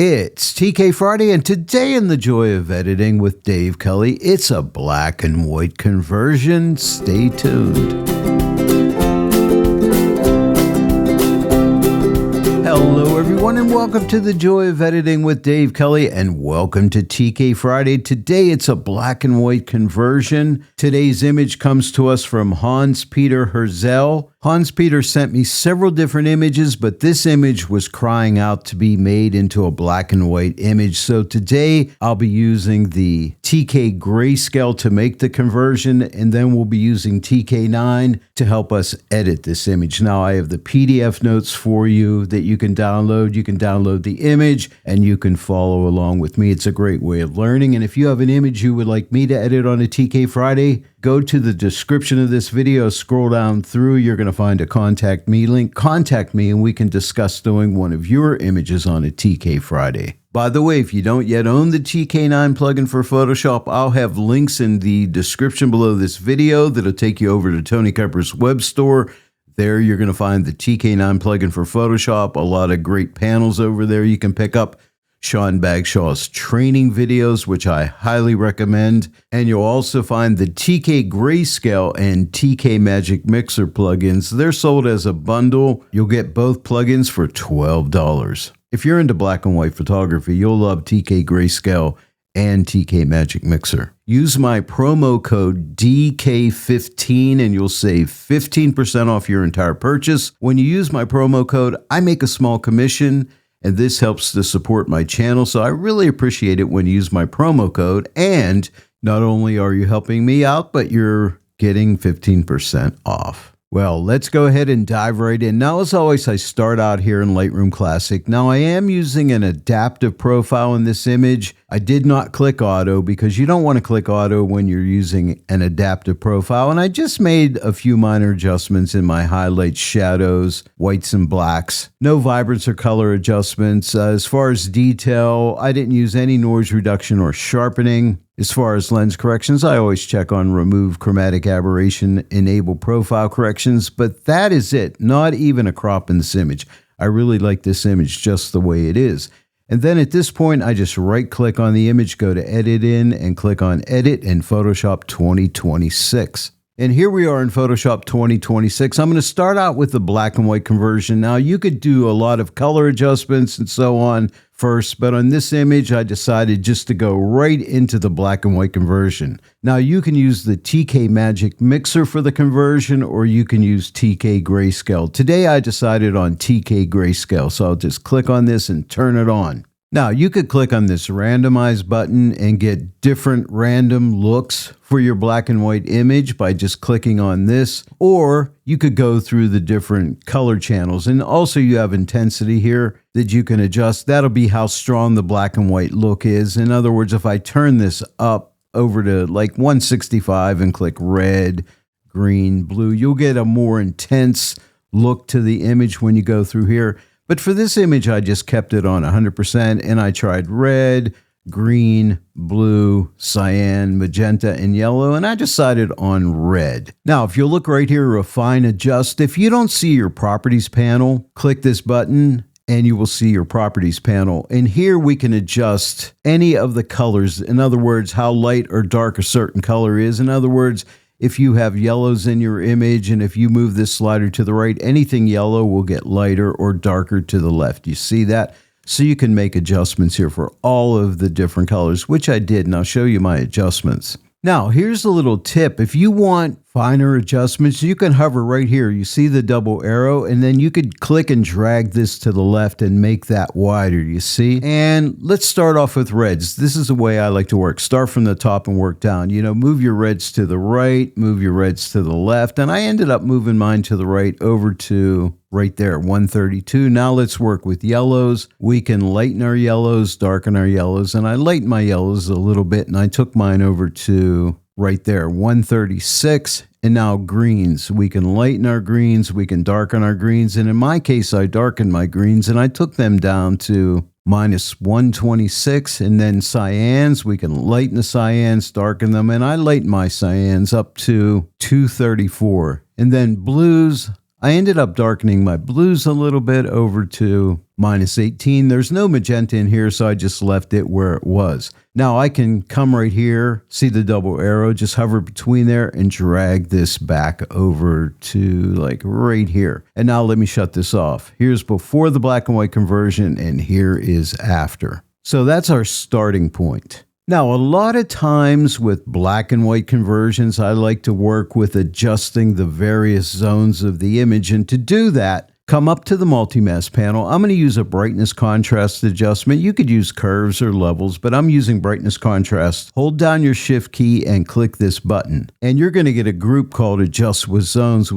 It's TK Friday, and today in the Joy of Editing with Dave Kelly, it's a black and white conversion. Stay tuned. Hello everyone, and welcome to the Joy of Editing with Dave Kelly, and welcome to TK Friday. Today it's a black and white conversion. Today's image comes to us from Hanspeter Hirzel. Hanspeter sent me several different images, but this image was crying out to be made into a black and white image. So today I'll be using the TK Grayscale to make the conversion, and then we'll be using TK9 to help us edit this image. Now I have the PDF notes for you that you can download. You can download the image and you can follow along with me. It's a great way of learning. And if you have an image you would like me to edit on a TK Friday, go to the description of this video, scroll down through, you're going to find a contact me link. Contact me and we can discuss doing one of your images on a TK Friday. By the way, if you don't yet own the TK9 plugin for Photoshop, I'll have links in the description below this video that'll take you over to Tony Kuyper's web store. There you're going to find the TK9 plugin for Photoshop, a lot of great panels over there you can pick up. Sean Bagshaw's training videos, which I highly recommend. And you'll also find the TK Grayscale and TK Magic Mixer plugins. They're sold as a bundle. You'll get both plugins for $12. If you're into black and white photography, you'll love TK Grayscale and TK Magic Mixer. Use my promo code DK15 and you'll save 15% off your entire purchase. When you use my promo code, I make a small commission, and this helps to support my channel, so I really appreciate it when you use my promo code. And not only are you helping me out, but you're getting 15% off. Well, let's go ahead and dive right in. Now, as always, I start out here in Lightroom Classic. Now, I am using an adaptive profile in this image. I did not click auto because you don't want to click auto when you're using an adaptive profile. And I just made a few minor adjustments in my highlights, shadows, whites and blacks. No vibrance or color adjustments. As far as detail, I didn't use any noise reduction or sharpening. As far as lens corrections, I always check on remove chromatic aberration, enable profile corrections, but that is it. Not even a crop in this image. I really like this image just the way it is. And then at this point, I just right-click on the image, go to Edit In, and click on Edit in Photoshop 2026. And here we are in Photoshop 2026. I'm going to start out with the black and white conversion. Now, you could do a lot of color adjustments and so on first, but on this image, I decided just to go right into the black and white conversion. Now, you can use the TK Magic Mixer for the conversion, or you can use TK Grayscale. Today, I decided on TK Grayscale, so I'll just click on this and turn it on. Now, you could click on this randomize button and get different random looks for your black and white image by just clicking on this, or you could go through the different color channels. And also you have intensity here that you can adjust. That'll be how strong the black and white look is. In other words, if I turn this up over to like 165 and click red, green, blue, you'll get a more intense look to the image when you go through here. But for this image, I just kept it on 100%, and I tried red, green, blue, cyan, magenta, and yellow, and I decided on red. Now, if you look right here, refine, adjust, if you don't see your properties panel, click this button, and you will see your properties panel. And here we can adjust any of the colors. In other words, how light or dark a certain color is. In other words, if you have yellows in your image, and if you move this slider to the right, anything yellow will get lighter or darker to the left. You see that? So you can make adjustments here for all of the different colors, which I did, and I'll show you my adjustments. Now, here's a little tip. If you want finer adjustments, you can hover right here. You see the double arrow, and then you could click and drag this to the left and make that wider, you see? And let's start off with reds. This is the way I like to work. Start from the top and work down. You know, move your reds to the right, move your reds to the left, and I ended up moving mine to the right over to right there, 132. Now let's work with yellows. We can lighten our yellows, darken our yellows, and I lightened my yellows a little bit, and I took mine over to right there, 136. And now greens. We can lighten our greens, we can darken our greens, and in my case, I darkened my greens, and I took them down to -126. And then cyans, we can lighten the cyans, darken them, and I lighten my cyans up to 234. And then blues, I ended up darkening my blues a little bit over to -18. There's no magenta in here, so I just left it where it was. Now I can come right here, see the double arrow, just hover between there and drag this back over to like right here. And now let me shut this off. Here's before the black and white conversion, and here is after. So that's our starting point. Now, a lot of times with black and white conversions, I like to work with adjusting the various zones of the image. And to do that, come up to the multi-mask panel. I'm going to use a brightness contrast adjustment. You could use curves or levels, but I'm using brightness contrast. Hold down your shift key and click this button. And you're going to get a group called Adjust with zones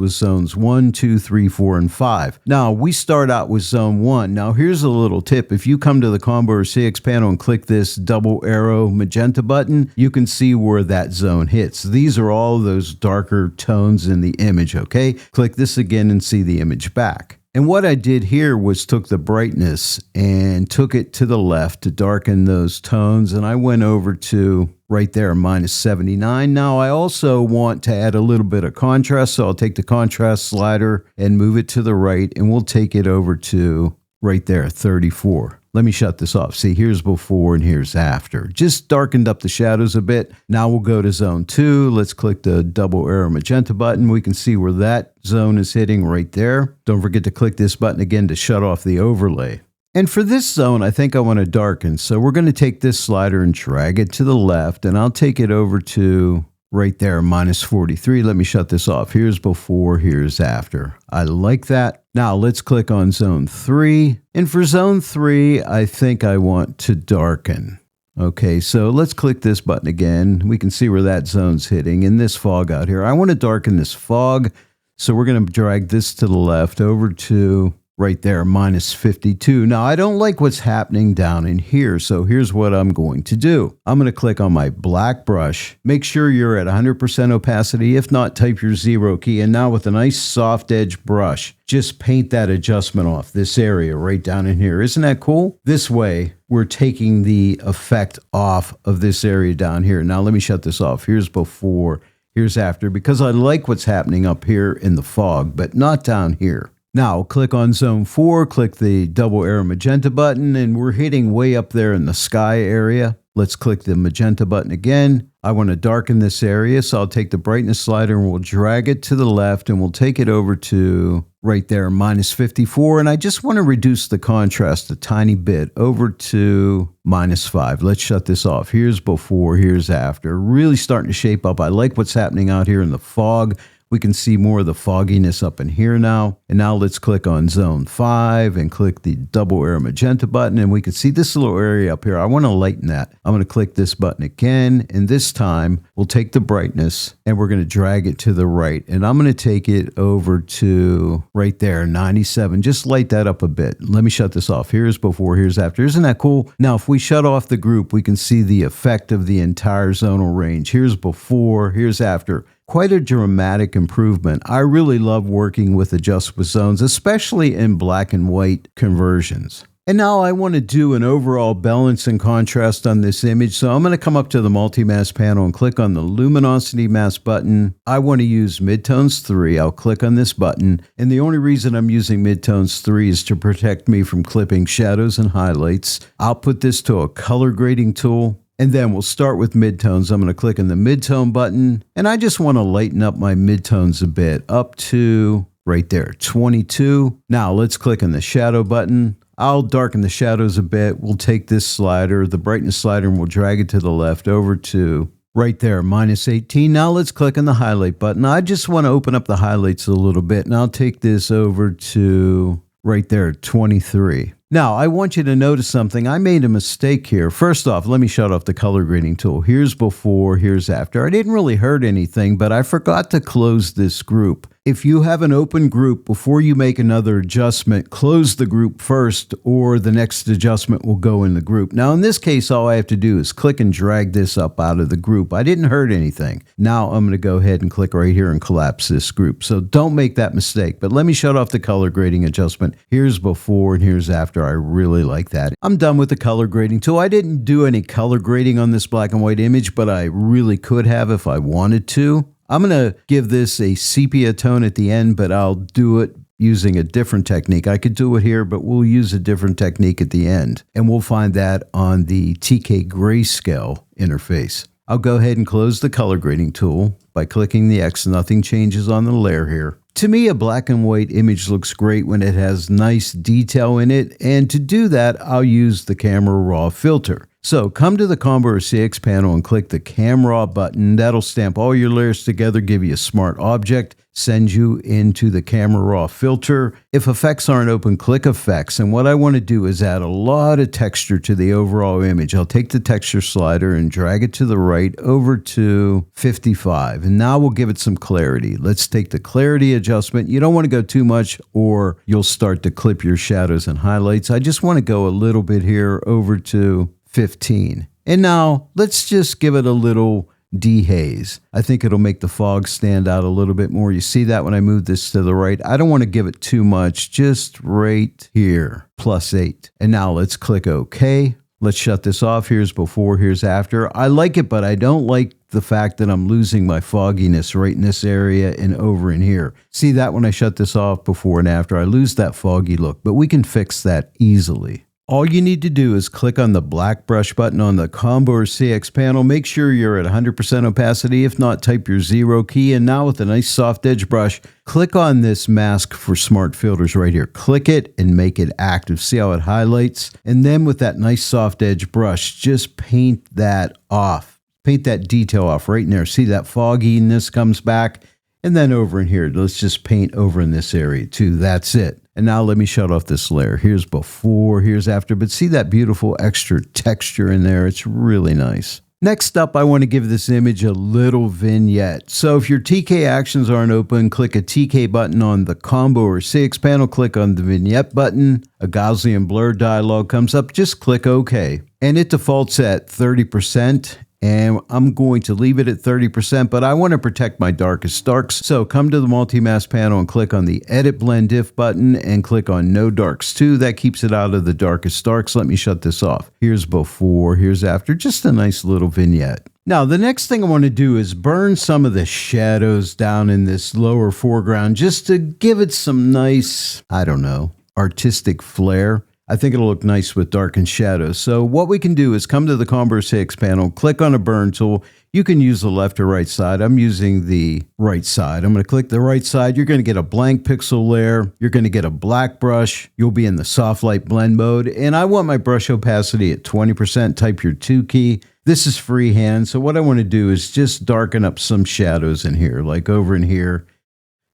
1, 2, 3, 4, and 5. Now, we start out with zone 1. Now, here's a little tip. If you come to the combo or CX panel and click this double arrow magenta button, you can see where that zone hits. These are all those darker tones in the image, okay? Click this again and see the image back. And what I did here was took the brightness and took it to the left to darken those tones. And I went over to right there, -79. Now I also want to add a little bit of contrast. So I'll take the contrast slider and move it to the right, and we'll take it over to right there, 34. Let me shut this off. See, here's before and here's after. Just darkened up the shadows a bit. Now we'll go to zone 2. Let's click the double arrow magenta button. We can see where that zone is hitting right there. Don't forget to click this button again to shut off the overlay. And for this zone, I think I want to darken. So we're going to take this slider and drag it to the left, and I'll take it over to right there, -43. Let me shut this off. Here's before, here's after. I like that. Now let's click on zone 3. And for zone 3, I think I want to darken. Okay, so let's click this button again. We can see where that zone's hitting in this fog out here. I want to darken this fog. So we're going to drag this to the left over to right there, -52. Now, I don't like what's happening down in here, so here's what I'm going to do. I'm going to click on my black brush. Make sure you're at 100% opacity. If not, type your 0 key. And now with a nice soft edge brush, just paint that adjustment off, this area right down in here. Isn't that cool? This way, we're taking the effect off of this area down here. Now, let me shut this off. Here's before, here's after, because I like what's happening up here in the fog, but not down here. Now, click on zone 4, click the double arrow magenta button, and we're hitting way up there in the sky area. Let's click the magenta button again. I want to darken this area, so I'll take the brightness slider and we'll drag it to the left, and we'll take it over to right there, -54. And I just want to reduce the contrast a tiny bit over to -5. Let's shut this off. Here's before, here's after. Really starting to shape up. I like what's happening out here in the fog. We can see more of the fogginess up in here now. And now let's click on zone 5 and click the double arrow magenta button. And we can see this little area up here. I want to lighten that. I'm going to click this button again. And this time we'll take the brightness and we're going to drag it to the right. And I'm going to take it over to right there, 97. Just light that up a bit. Let me shut this off. Here's before, here's after. Isn't that cool? Now, if we shut off the group, we can see the effect of the entire zonal range. Here's before, here's after. Quite a dramatic improvement. I really love working with Adjust with Zones, especially in black and white conversions. And now I want to do an overall balance and contrast on this image. So I'm going to come up to the multi-mask panel and click on the Luminosity mask button. I want to use Midtones 3. I'll click on this button. And the only reason I'm using Midtones 3 is to protect me from clipping shadows and highlights. I'll put this to a color grading tool. And then we'll start with midtones. I'm going to click on the midtone button, and I just want to lighten up my midtones a bit up to right there, 22. Now let's click on the shadow button. I'll darken the shadows a bit. We'll take this slider, the brightness slider, and we'll drag it to the left over to right there, -18. Now let's click on the highlight button. I just want to open up the highlights a little bit, and I'll take this over to right there, 23. Now, I want you to notice something. I made a mistake here. First off, let me shut off the color grading tool. Here's before, here's after. I didn't really hurt anything, but I forgot to close this group. If you have an open group, before you make another adjustment, close the group first, or the next adjustment will go in the group. Now, in this case, all I have to do is click and drag this up out of the group. I didn't hurt anything. Now, I'm going to go ahead and click right here and collapse this group. So don't make that mistake. But let me shut off the color grading adjustment. Here's before and here's after. I really like that. I'm done with the color grading tool. I didn't do any color grading on this black and white image, but I really could have if I wanted to. I'm going to give this a sepia tone at the end, but I'll do it using a different technique. I could do it here, but we'll use a different technique at the end. And we'll find that on the TK Grayscale interface. I'll go ahead and close the color grading tool by clicking the X. Nothing changes on the layer here. To me, a black and white image looks great when it has nice detail in it. And to do that, I'll use the Camera Raw filter. So come to the Combo or CX panel and click the Cam Raw button. That'll stamp all your layers together, give you a smart object, send you into the Camera Raw filter. If effects aren't open, click effects. And what I want to do is add a lot of texture to the overall image. I'll take the texture slider and drag it to the right over to 55. And now we'll give it some clarity. Let's take the clarity adjustment. You don't want to go too much or you'll start to clip your shadows and highlights. I just want to go a little bit here over to 15. And now let's just give it a little dehaze. I think it'll make the fog stand out a little bit more. You see that when I move this to the right? I don't want to give it too much, just right here, +8. And now let's click OK. Let's shut this off. Here's before, here's after. I like it, but I don't like the fact that I'm losing my fogginess right in this area and over in here. See that when I shut this off, before and after? I lose that foggy look, but we can fix that easily. All you need to do is click on the black brush button on the Combo or CX panel. Make sure you're at 100% opacity. If not, type your 0 key. And now with a nice soft edge brush, click on this mask for smart filters right here. Click it and make it active. See how it highlights? And then with that nice soft edge brush, just paint that off. Paint that detail off right in there. See that fogginess comes back? And then over in here, let's just paint over in this area too. That's it. And now let me shut off this layer. Here's before, here's after, but see that beautiful extra texture in there? It's really nice. Next up, I want to give this image a little vignette. So if your TK actions aren't open, click a TK button on the Combo or CX panel, click on the Vignette button. A Gaussian blur dialog comes up, just click OK. And it defaults at 30%. And I'm going to leave it at 30%, but I want to protect my darkest darks. So come to the multi-mask panel and click on the Edit Blend Diff button and click on No Darks 2. That keeps it out of the darkest darks. Let me shut this off. Here's before, here's after. Just a nice little vignette. Now, the next thing I want to do is burn some of the shadows down in this lower foreground just to give it some nice, I don't know, artistic flair. I think it'll look nice with darkened shadows. So what we can do is come to the Combo 6 panel, click on a burn tool. You can use the left or right side. I'm using the right side. I'm going to click the right side. You're going to get a blank pixel layer. You're going to get a black brush. You'll be in the soft light blend mode. And I want my brush opacity at 20%. Type your 2 key. This is freehand. So what I want to do is just darken up some shadows in here, like over in here.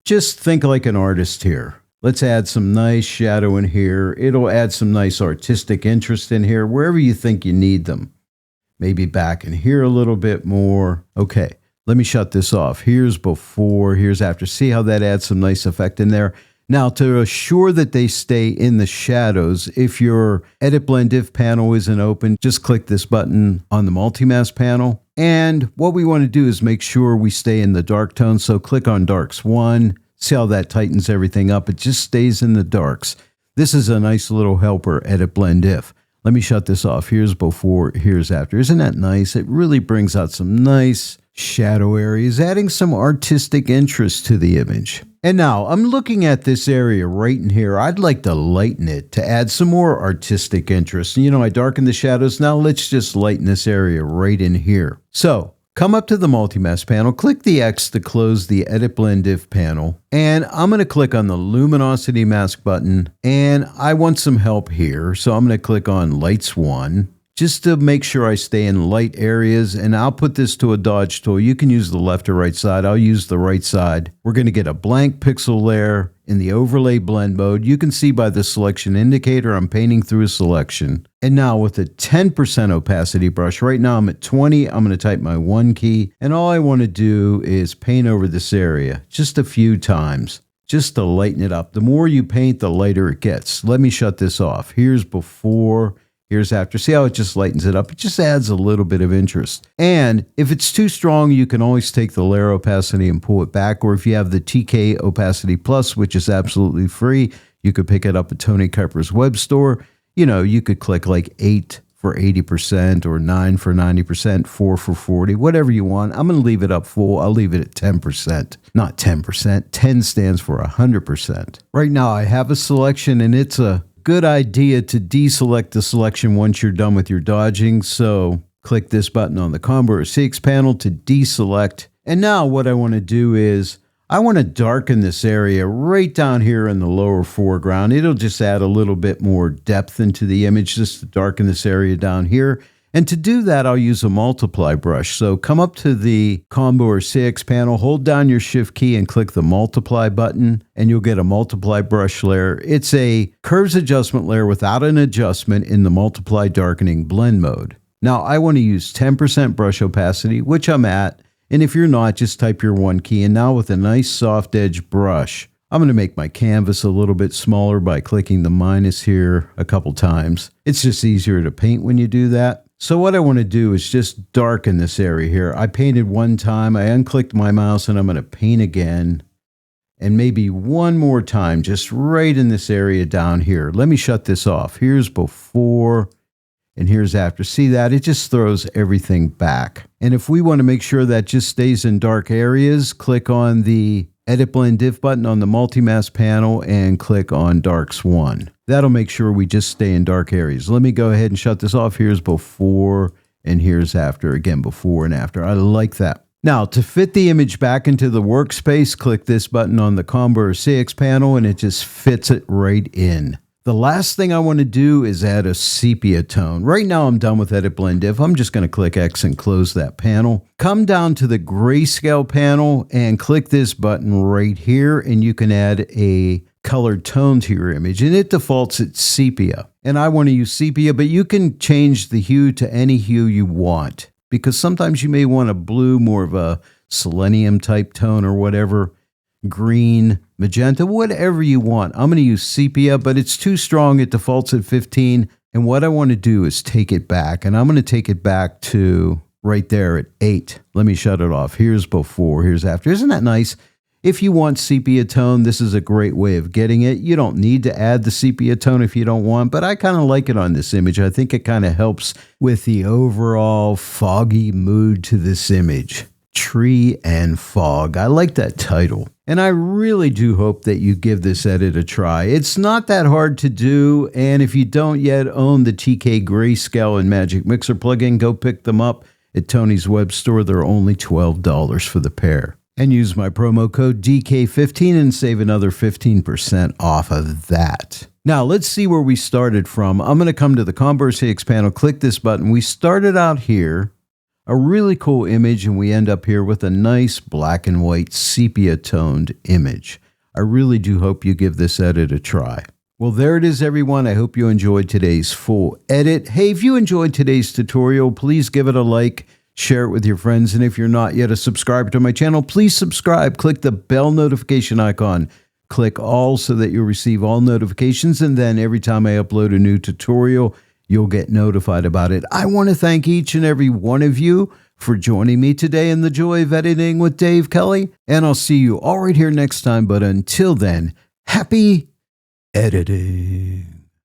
Just think like an artist here. Let's add some nice shadow in here. It'll add some nice artistic interest in here, wherever you think you need them. Maybe back in here a little bit more. Okay, let me shut this off. Here's before, here's after. See how that adds some nice effect in there? Now, to assure that they stay in the shadows, if your Edit Blend Diff panel isn't open, just click this button on the multi-mask panel. And what we want to do is make sure we stay in the dark tone. So click on Darks 1. See how that tightens everything up? It just stays in the darks. This is a nice little helper, Edit Blend Diff. Let me shut this off. Here's before, here's after. Isn't that nice? It really brings out some nice shadow areas, adding some artistic interest to the image. And now I'm looking at this area right in here. I'd like to lighten it to add some more artistic interest. You know, I darkened the shadows. Now let's just lighten this area right in here. So come up to the multi-mask panel, click the X to close the Edit Blend Diff panel, and I'm going to click on the Luminosity mask button, and I want some help here, so I'm going to click on Lights 1, just to make sure I stay in light areas, and I'll put this to a dodge tool. You can use the left or right side. I'll use the right side. We're going to get a blank pixel layer in the overlay blend mode. You can see by the selection indicator, I'm painting through a selection. And now with a 10% opacity brush, right now I'm at 20, I'm going to type my 1 key, and all I want to do is paint over this area just a few times, just to lighten it up. The more you paint, the lighter it gets. Let me shut this off. Here's before, here's after. See how it just lightens it up? It just adds a little bit of interest. And if it's too strong, you can always take the layer opacity and pull it back. Or if you have the TK Opacity Plus, which is absolutely free, you could pick it up at Tony Kuyper's web store. You know, you could click like 8, for 80% or 9 for 90%, 4 for 40, whatever you want. I'm going to leave it up full. I'll leave it at 10%. Not 10%. 10 stands for 100%. Right now I have a selection, and it's a good idea to deselect the selection once you're done with your dodging. So click this button on the Combo or CX panel to deselect. And now what I want to do is I want to darken this area right down here in the lower foreground. It'll just add a little bit more depth into the image just to darken this area down here. And to do that, I'll use a multiply brush. So come up to the Combo or CX panel, hold down your Shift key and click the multiply button, and you'll get a multiply brush layer. It's a curves adjustment layer without an adjustment in the multiply darkening blend mode. Now I want to use 10% brush opacity, which I'm at. And if you're not, just type your 1 key. And now with a nice soft edge brush, I'm going to make my canvas a little bit smaller by clicking the minus here a couple times. It's just easier to paint when you do that. So what I want to do is just darken this area here. I painted one time, I unclicked my mouse, and I'm going to paint again. And maybe one more time, just right in this area down here. Let me shut this off. Here's before. And here's after. See that? It just throws everything back. And if we want to make sure that just stays in dark areas, click on the Edit Blend Diff button on the Multi-Mask panel and click on Darks 1. That'll make sure we just stay in dark areas. Let me go ahead and shut this off. Here's before and here's after. Again, before and after. I like that. Now, to fit the image back into the workspace, click this button on the Combo or CX panel and it just fits it right in. The last thing I want to do is add a sepia tone. Right now I'm done with Edit Blend Diff. I'm just going to click X and close that panel. Come down to the Grayscale panel and click this button right here, and you can add a colored tone to your image, and it defaults at sepia. And I want to use sepia, but you can change the hue to any hue you want, because sometimes you may want a blue, more of a selenium type tone or whatever. Green, magenta, whatever you want. I'm going to use sepia, but it's too strong. It defaults at 15. And what I want to do is take it back. And I'm going to take it back to right there at 8. Let me shut it off. Here's before, here's after. Isn't that nice? If you want sepia tone, this is a great way of getting it. You don't need to add the sepia tone if you don't want, but I kind of like it on this image. I think it kind of helps with the overall foggy mood to this image. Tree and Fog. I like that title. And I really do hope that you give this edit a try. It's not that hard to do, and if you don't yet own the TK Grayscale and Magic Mixer plugin, go pick them up at Tony's web store. They're only $12 for the pair. And use my promo code DK15 and save another 15% off of that. Now, let's see where we started from. I'm going to come to the Combo or CX panel, click this button. We started out here. A really cool image, and we end up here with a nice black and white sepia toned image. I really do hope you give this edit a try. Well, there it is, everyone. I hope you enjoyed today's full edit. Hey, if you enjoyed today's tutorial, please give it a like, share it with your friends, and if you're not yet a subscriber to my channel, please subscribe. Click the bell notification icon. Click all so that you'll receive all notifications, and then every time I upload a new tutorial, you'll get notified about it. I want to thank each and every one of you for joining me today in the Joy of Editing with Dave Kelly, and I'll see you all right here next time. But until then, happy editing.